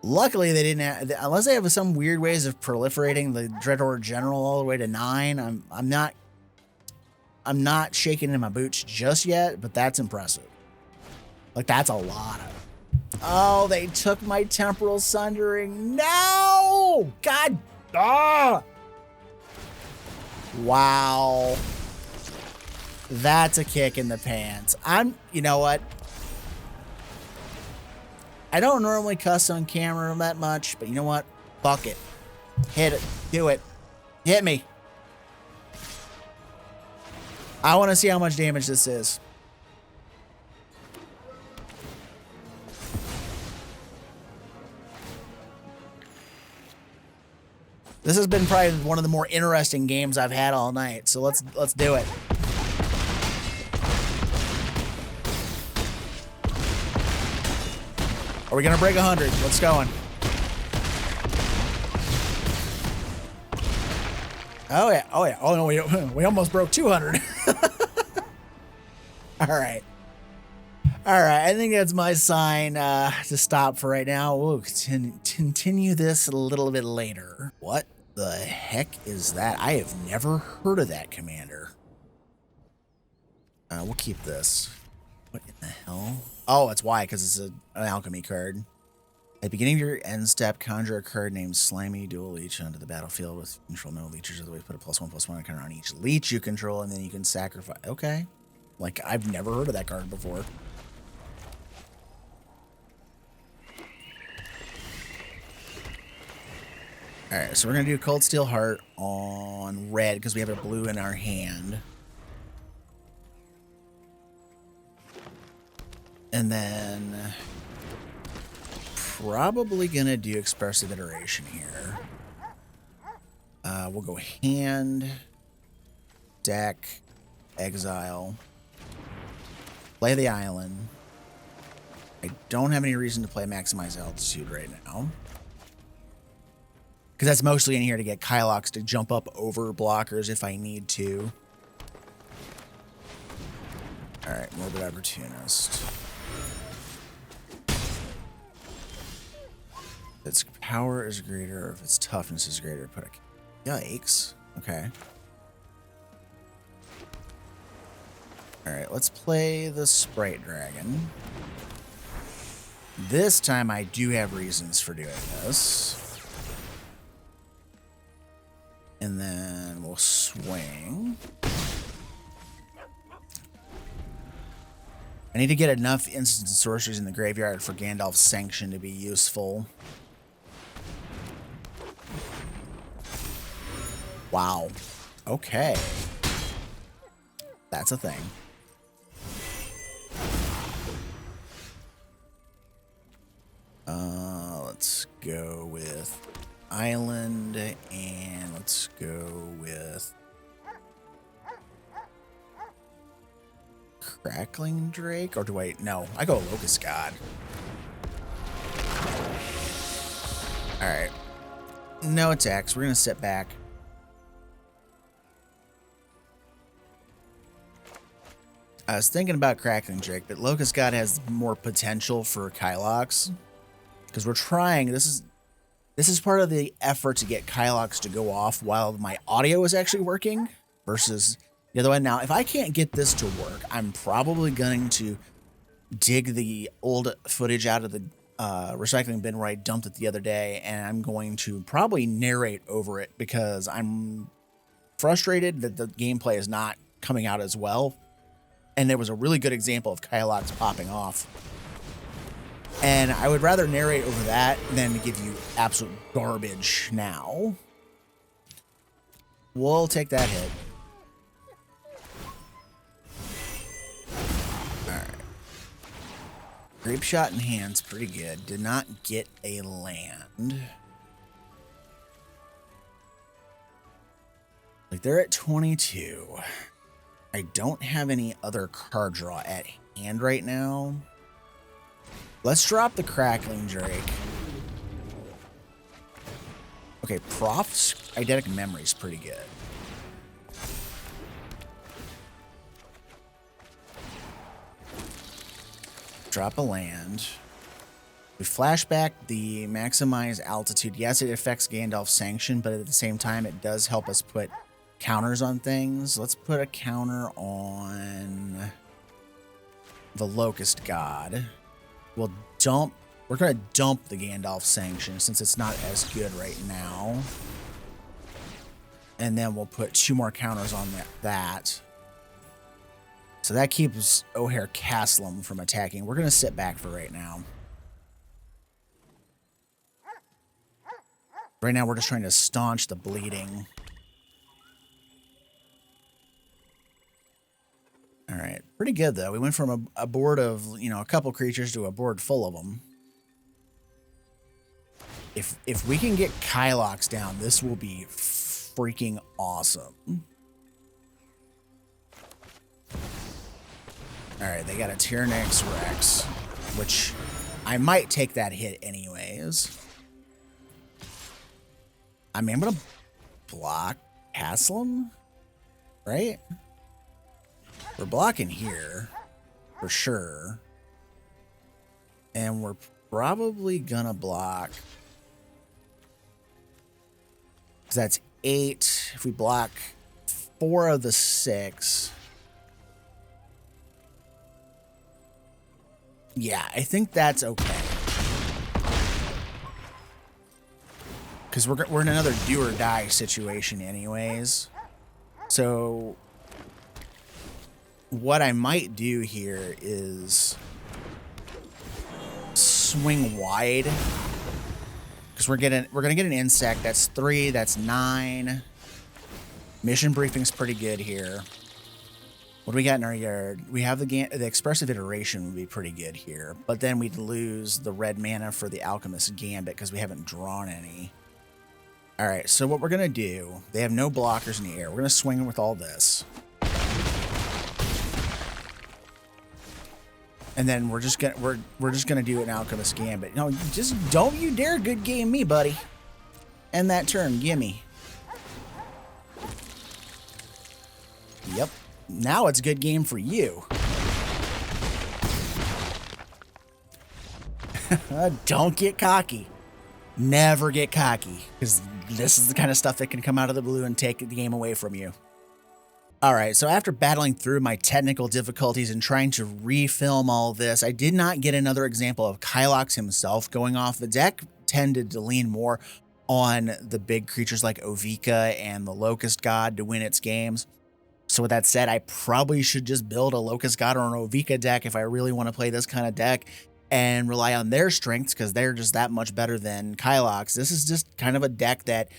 Luckily, they didn't have, unless they have some weird ways of proliferating the Dreadhorde General all the way to 9. I'm not shaking in my boots just yet, but that's impressive. Like, that's a lot of. Oh, they took my Temporal Sundering. No! God. Ah! Wow. That's a kick in the pants. You know what? I don't normally cuss on camera that much, but you know what? Fuck it. Hit it. Do it. Hit me. I want to see how much damage this is. This has been probably one of the more interesting games I've had all night, so let's do it. Are we gonna break 100? Let's going. Oh yeah, oh yeah. Oh no, we almost broke 200. All right. All right, I think that's my sign to stop for right now. We'll continue this a little bit later. What the heck is that? I have never heard of that commander. We'll keep this. What in the hell? Oh, that's why, because it's an alchemy card. At the beginning of your end step, conjure a card named Slimy Dual Leech onto the battlefield with control no leeches. Otherwise, put a +1/+1 counter on each leech you control, and then you can sacrifice. Okay. Like, I've never heard of that card before. Alright, so we're going to do Cold Steel Heart on red because we have a blue in our hand. And then probably going to do Expressive Iteration here. We'll go hand, deck, exile, play the island. I don't have any reason to play Maximize Altitude right now, because that's mostly in here to get Kylox to jump up over blockers if I need to. Alright, Morbid Opportunist. If its power is greater, or if its toughness is greater, put a... Yikes. Okay. Alright, let's play the Sprite Dragon. This time I do have reasons for doing this. And then we'll swing. I need to get enough instants and sorceries in the graveyard for Gandalf's Sanction to be useful. Wow. Okay. That's a thing. Let's go with Island, and let's go with Crackling Drake, or do I... No, I go Locust God. Alright. No attacks. We're going to sit back. I was thinking about Crackling Drake, but Locust God has more potential for Kylox. Because we're trying... This is part of the effort to get Kylox to go off while my audio is actually working versus the other one. Now, if I can't get this to work, I'm probably going to dig the old footage out of the recycling bin where I dumped it the other day, and I'm going to probably narrate over it because I'm frustrated that the gameplay is not coming out as well. And there was a really good example of Kylox popping off. And I would rather narrate over that than to give you absolute garbage now. We'll take that hit. Alright. Grape Shot in hand's pretty good. Did not get a land. Like, they're at 22. I don't have any other card draw at hand right now. Let's drop the Crackling Drake. Okay, Proft's Eidetic Memory is pretty good. Drop a land. We flash back the Maximize Altitude. Yes, it affects Gandalf's Sanction, but at the same time, it does help us put counters on things. Let's put a counter on the Locust God. We're going to dump the Gandalf Sanction since it's not as good right now. And then we'll put 2 more counters on that. So that keeps O'Hare Castlum from attacking. We're going to sit back for right now. Right now we're just trying to staunch the bleeding. All right, pretty good though. We went from a board of, a couple creatures to a board full of them. If we can get Kylox down, this will be freaking awesome. All right, they got a Tyrannix Rex, which I might take that hit anyways. I mean, I'm gonna block Haslam, right? We're blocking here for sure, and we're probably gonna block. That's 8. If we block 4 of the 6. Yeah, I think that's okay. Because we're in another do or die situation anyways. So what I might do here is swing wide. Because we're gonna get an insect. That's 3. That's 9. Mission briefing's pretty good here. What do we got in our yard? We have the expressive iteration would be pretty good here, but then we'd lose the red mana for the Alchemist Gambit because we haven't drawn any. All right, so what we're gonna do? They have no blockers in the air. We're gonna swing with all this, and then we're just gonna do an Alchemist Gambit. No, just don't you dare good game me, buddy. End that turn, gimme. Yep. Now it's a good game for you. Don't get cocky. Never get cocky, because this is the kind of stuff that can come out of the blue and take the game away from you. All right, so after battling through my technical difficulties and trying to refilm all this, I did not get another example of Kylox himself going off. The deck tended to lean more on the big creatures like Ovika and the Locust God to win its games. So with that said, I probably should just build a Locust God or an Ovika deck if I really want to play this kind of deck and rely on their strengths because they're just that much better than Kylox. This is just kind of a deck that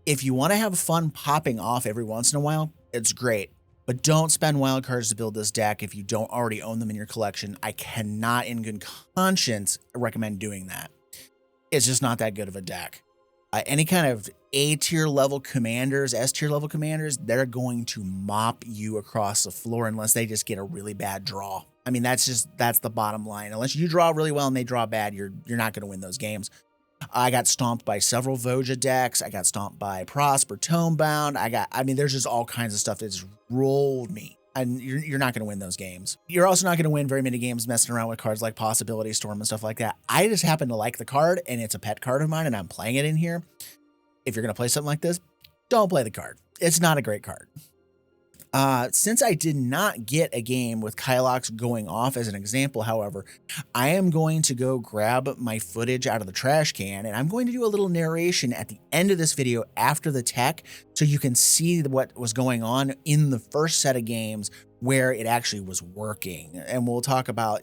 if you want to have fun popping off every once in a while, it's great. But don't spend wild cards to build this deck if you don't already own them in your collection. I cannot in good conscience recommend doing that. It's just not that good of a deck. Any kind of A-tier level commanders, S-tier level commanders, they're going to mop you across the floor unless they just get a really bad draw. I mean, that's the bottom line. Unless you draw really well and they draw bad, you're not going to win those games. I got stomped by several Voja decks. I got stomped by Prosper Tomebound. I mean, there's just all kinds of stuff that just rolled me. And you're not going to win those games. You're also not going to win very many games messing around with cards like Possibility Storm and stuff like that. I just happen to like the card, and it's a pet card of mine, and I'm playing it in here. If you're going to play something like this, don't play the card. It's not a great card. Since I did not get a game with Kylox going off as an example, however, I am going to go grab my footage out of the trash can, and I'm going to do a little narration at the end of this video after the tech so you can see what was going on in the first set of games where it actually was working. And we'll talk about,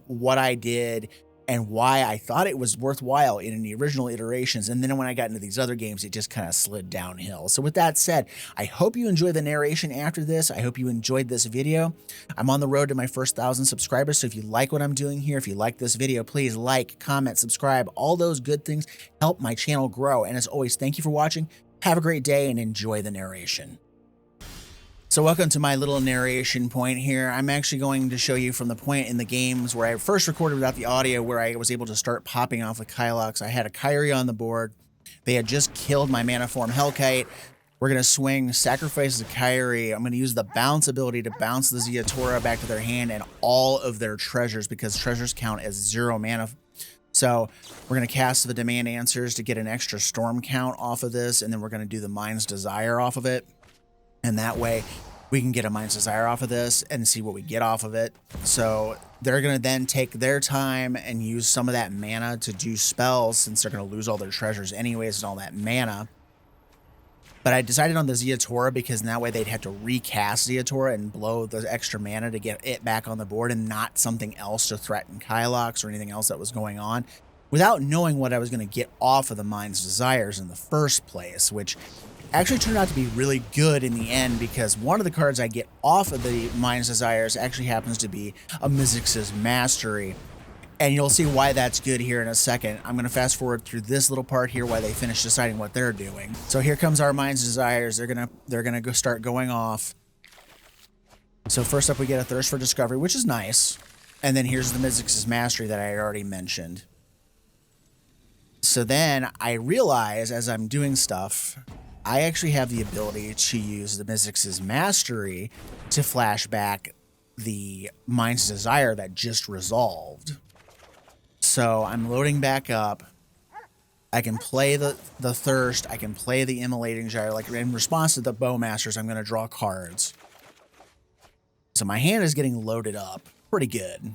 what I did and why I thought it was worthwhile in the original iterations. And then when I got into these other games, it just kind of slid downhill. So with that said, I hope you enjoy the narration after this. I hope you enjoyed this video. I'm on the road to my first 1,000 subscribers. So if you like what I'm doing here, if you like this video, please like, comment, subscribe. All those good things help my channel grow. And as always, thank you for watching. Have a great day and enjoy the narration. So welcome to my little narration point here. I'm actually going to show you from the point in the games where I first recorded without the audio where I was able to start popping off with Kylox. I had a Kyrie on the board. They had just killed my mana form Hellkite. We're going to swing, sacrifice the Kyrie. I'm going to use the bounce ability to bounce the Ziatora back to their hand and all of their treasures because treasures count as 0 mana. So we're going to cast the Demand Answers to get an extra storm count off of this, and then we're going to do the Mind's Desire off of it. And that way we can get a Mind's Desire off of this and see what we get off of it. So they're going to then take their time and use some of that mana to do spells since they're going to lose all their treasures anyways and all that mana. But I decided on the Ziatora because in that way they'd have to recast Ziatora and blow the extra mana to get it back on the board and not something else to threaten Kylox or anything else that was going on without knowing what I was going to get off of the Mind's Desires in the first place, which actually turned out to be really good in the end because one of the cards I get off of the Mind's Desires actually happens to be a Mizzix's Mastery. And you'll see why that's good here in a second. I'm going to fast forward through this little part here while they finish deciding what they're doing. So here comes our Mind's Desires. They're gonna go start going off. So first up, we get a Thirst for Discovery, which is nice. And then here's the Mizzix's Mastery that I had already mentioned. So then I realize as I'm doing stuff, I actually have the ability to use the Mizzix's Mastery to flash back the Mind's Desire that just resolved. So I'm loading back up. I can play the Thirst. I can play the Immolating Gyre. Like in response to the Bowmasters, I'm going to draw cards. So my hand is getting loaded up pretty good.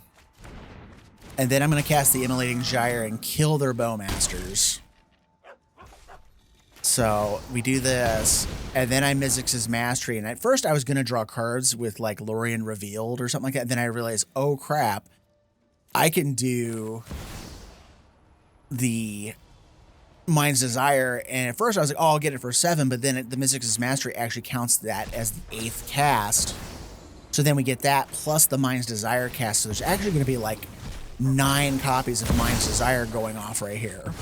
And then I'm going to cast the Immolating Gyre and kill their Bowmasters. So we do this, and then I Mizzix's Mastery. And at first I was going to draw cards with like Lorien Revealed or something like that. And then I realized, oh crap, I can do the Mind's Desire. And at first I was like, oh, I'll get it for 7. But then the Mizzix's Mastery actually counts that as the 8th cast. So then we get that plus the Mind's Desire cast. So there's actually going to be like 9 copies of Mind's Desire going off right here.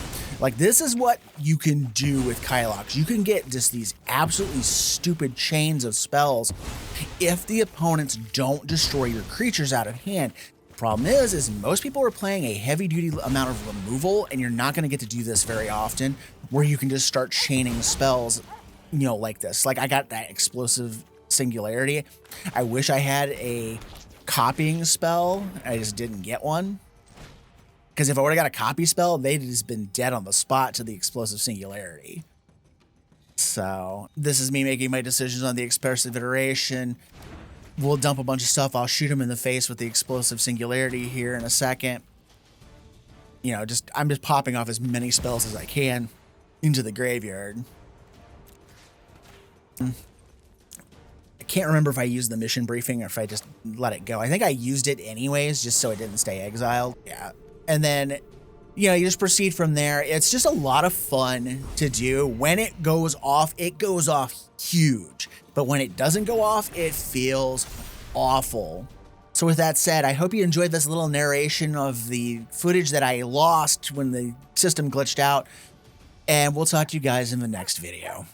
Like, this is what you can do with Kylox. You can get just these absolutely stupid chains of spells if the opponents don't destroy your creatures out of hand. The problem is most people are playing a heavy-duty amount of removal, and you're not going to get to do this very often, where you can just start chaining spells, you know, like this. Like, I got that Explosive Singularity. I wish I had a copying spell. I just didn't get one. Because if I would have got a copy spell, they'd just been dead on the spot to the Explosive Singularity. So this is me making my decisions on the Expressive Iteration. We'll dump a bunch of stuff. I'll shoot him in the face with the Explosive Singularity here in a second. You know, I'm just popping off as many spells as I can into the graveyard. I can't remember if I used the mission briefing or if I just let it go. I think I used it anyways, just so it didn't stay exiled. Yeah. And then, you know, you just proceed from there. It's just a lot of fun to do. When it goes off huge. But when it doesn't go off, it feels awful. So with that said, I hope you enjoyed this little narration of the footage that I lost when the system glitched out. And we'll talk to you guys in the next video.